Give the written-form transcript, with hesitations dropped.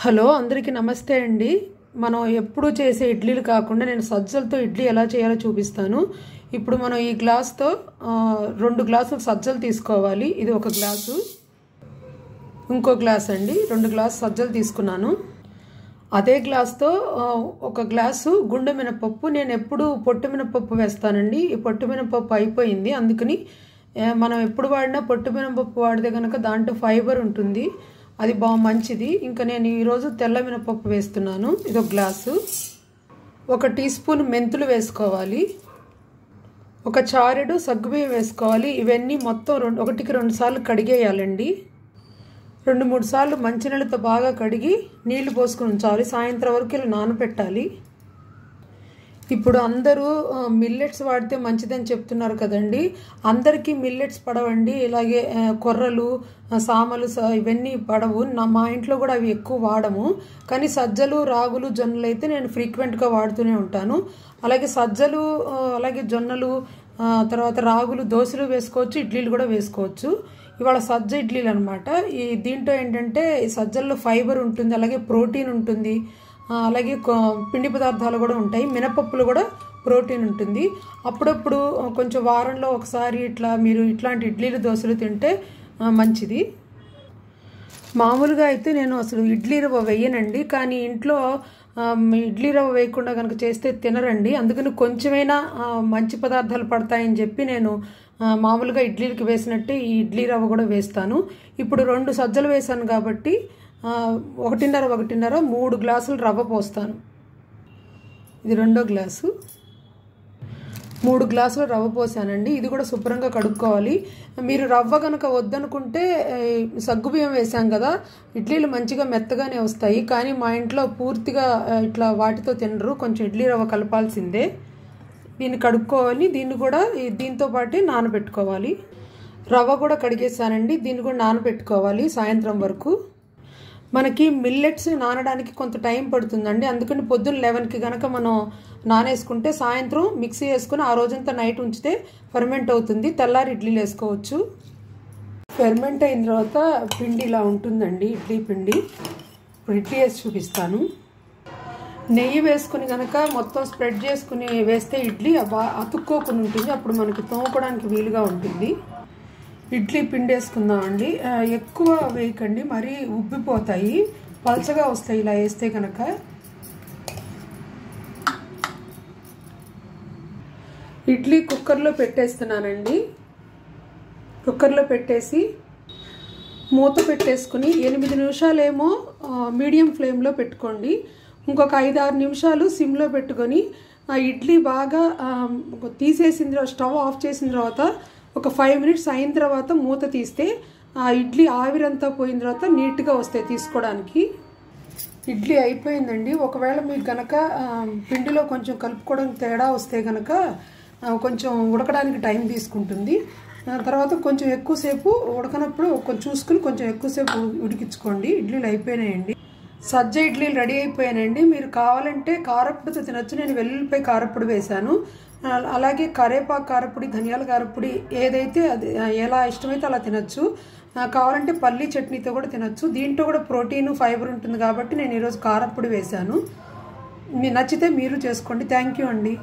Hello అందరికీ నమస్తే అండి. మనం ఎప్పుడు చేసే ఇడ్లీలు కాకుండా నేను సజ్జలతో ఇడ్లీ ఎలా చేయాలో చూపిస్తాను. ఇప్పుడు మనం ఈ గ్లాస్తో 2 గ్లాసులు సజ్జలు తీసుకోవాలి. ఇది ఒక గ్లాసు, ఇంకో గ్లాస్ అండి. 2 గ్లాసు సజ్జలు తీసుకున్నాను. అదే గ్లాస్తో ఒక గ్లాసు గుండె మినపప్పు. నేను ఎప్పుడు పొట్టు మినపప్పు వేస్తానండి. ఈ పొట్టు మినపప్పు అయిపోయింది, అందుకని మనం ఎప్పుడు వాడినా పొట్టు మినపప్పు వాడితే కనుక దాంట్లో ఫైబర్ ఉంటుంది, అది మంచిది. ఇంకా నేను ఈరోజు తెల్ల మినపప్పు వేస్తున్నాను. ఇది ఒక గ్లాసు. 1 టీ స్పూన్ మెంతులు వేసుకోవాలి. 1 చారెడు సగ్గుబియ్యం వేసుకోవాలి. ఇవన్నీ మొత్తం 1కి 2 సార్లు కడిగేయాలండి. 2-3 సార్లు మంచినీళ్ళతో బాగా కడిగి నీళ్లు పోసుకుని ఉంచాలి. సాయంత్రం వరకు ఇలా నానబెట్టాలి. ఇప్పుడు అందరూ మిల్లెట్స్ వాడితే మంచిదని చెప్తున్నారు కదండి. అందరికీ మిల్లెట్స్ పడవండి. ఇలాగే కొర్రలు, సామలు ఇవన్నీ పడవు. మా ఇంట్లో కూడా అవి ఎక్కువ వాడము. కానీ సజ్జలు, రాగులు, జొన్నలు అయితే నేను ఫ్రీక్వెంట్గా వాడుతూనే ఉంటాను. అలాగే సజ్జలు, అలాగే జొన్నలు, తర్వాత రాగులు, దోశలు వేసుకోవచ్చు, ఇడ్లీలు కూడా వేసుకోవచ్చు. ఇవాళ సజ్జ ఇడ్లీలు అనమాట. దీంట్లో ఏంటంటే సజ్జల్లో ఫైబర్ ఉంటుంది, అలాగే ప్రోటీన్ ఉంటుంది, అలాగే పిండి పదార్థాలు కూడా ఉంటాయి. మినపప్పులు కూడా ప్రోటీన్ ఉంటుంది. అప్పుడప్పుడు కొంచెం వారంలో ఒకసారి మీరు ఇట్లాంటి ఇడ్లీలు, దోశలు తింటే మంచిది. మామూలుగా అయితే నేను అసలు ఇడ్లీ రవ్వ వేయనండి, కానీ ఇంట్లో ఇడ్లీ రవ్వ వేయకుండా కనుక చేస్తే తినరండి. అందుకని కొంచెమైనా మంచి పదార్థాలు పడతాయని చెప్పి నేను మామూలుగా ఇడ్లీలకి వేసినట్టే ఈ ఇడ్లీ రవ్వ కూడా వేస్తాను. ఇప్పుడు 2 సజ్జలు వేసాను కాబట్టి 1.5 3 గ్లాసులు రవ్వ పోస్తాను. ఇది 2వ గ్లాసు. 3 గ్లాసులు రవ్వ పోసానండి. ఇది కూడా శుభ్రంగా కడుక్కోవాలి. మీరు రవ్వ కనుక వద్దనుకుంటే సగ్గుబియ్యం వేసాం కదా, ఇడ్లీలు మంచిగా మెత్తగానే వస్తాయి. కానీ మా ఇంట్లో పూర్తిగా ఇట్లా వాటితో తినరు, కొంచెం ఇడ్లీ రవ్వ కలపాల్సిందే. దీన్ని కడుక్కోవాలి. దీన్ని కూడా దీంతో పాటు నానబెట్టుకోవాలి. రవ్వ కూడా కడిగేసానండి. దీన్ని కూడా నానబెట్టుకోవాలి సాయంత్రం వరకు. మనకి మిల్లెట్స్ నానడానికి కొంత టైం పడుతుందండి. అందుకని పొద్దున్న 11కి కనుక మనం నానేసుకుంటే సాయంత్రం మిక్సీ వేసుకుని ఆ రోజంతా నైట్ ఉంచితే ఫెర్మెంట్ అవుతుంది. తెల్లారి ఇడ్లీలు వేసుకోవచ్చు. ఫెర్మెంట్ అయిన తర్వాత పిండి ఇలా ఉంటుందండి, ఇడ్లీ పిండి. ఇప్పుడు ఇడ్లీ వేసి చూపిస్తాను. నెయ్యి వేసుకుని కనుక మొత్తం స్ప్రెడ్ చేసుకుని వేస్తే ఇడ్లీ అతుక్కోకుండా ఉంటుంది. అప్పుడు మనకి తోముకోవడానికి వీలుగా ఉంటుంది. ఇడ్లీ పిండి వేసుకుందామండి. ఎక్కువ వేయకండి, మరీ ఉబ్బిపోతాయి, పలచగా వస్తాయి ఇలా వేస్తే కనుక. ఇడ్లీ కుక్కర్లో పెట్టేస్తున్నానండి. కుక్కర్లో పెట్టేసి మూత పెట్టేసుకుని 8 నిమిషాలేమో మీడియం ఫ్లేమ్లో పెట్టుకోండి. ఇంకొక 5-6 నిమిషాలు సిమ్లో పెట్టుకొని ఆ ఇడ్లీ బాగా తీసేసిన తర్వాత, స్టవ్ ఆఫ్ చేసిన తర్వాత ఒక 5 మినిట్స్ అయిన తర్వాత మూత తీస్తే ఆ ఇడ్లీ ఆవిరంతా పోయిన తర్వాత నీట్గా వస్తాయి తీసుకోవడానికి. ఇడ్లీ అయిపోయిందండి. ఒకవేళ మీకు కనుక పిండిలో కొంచెం కలుపుకోవడానికి తేడా వస్తే కనుక కొంచెం ఉడకడానికి టైం తీసుకుంటుంది. తర్వాత కొంచెం ఎక్కువసేపు ఉడకనప్పుడు కొంచెం చూసుకుని కొంచెం ఎక్కువసేపు ఉడికించుకోండి. ఇడ్లీలు అయిపోయినాయండి. సజ్జ ఇడ్లీలు రెడీ అయిపోయానండి. మీరు కావాలంటే కారప్పొడితో తినచ్చు. నేను వెల్లుల్లిపాయ కారప్పొడి వేశాను. అలాగే కరేపాకు కారప్పొడి, ధనియాల కారప్పొడి, ఏదైతే అది ఎలా ఇష్టమైతే అలా తినచ్చు. కావాలంటే పల్లీ చట్నీతో కూడా తినచ్చు. దీంట్లో కూడా ప్రోటీన్, ఫైబర్ ఉంటుంది కాబట్టి నేను ఈరోజు కారప్పొడి వేశాను. మీకు నచ్చితే మీరు చేసుకోండి. థ్యాంక్ యూ అండి.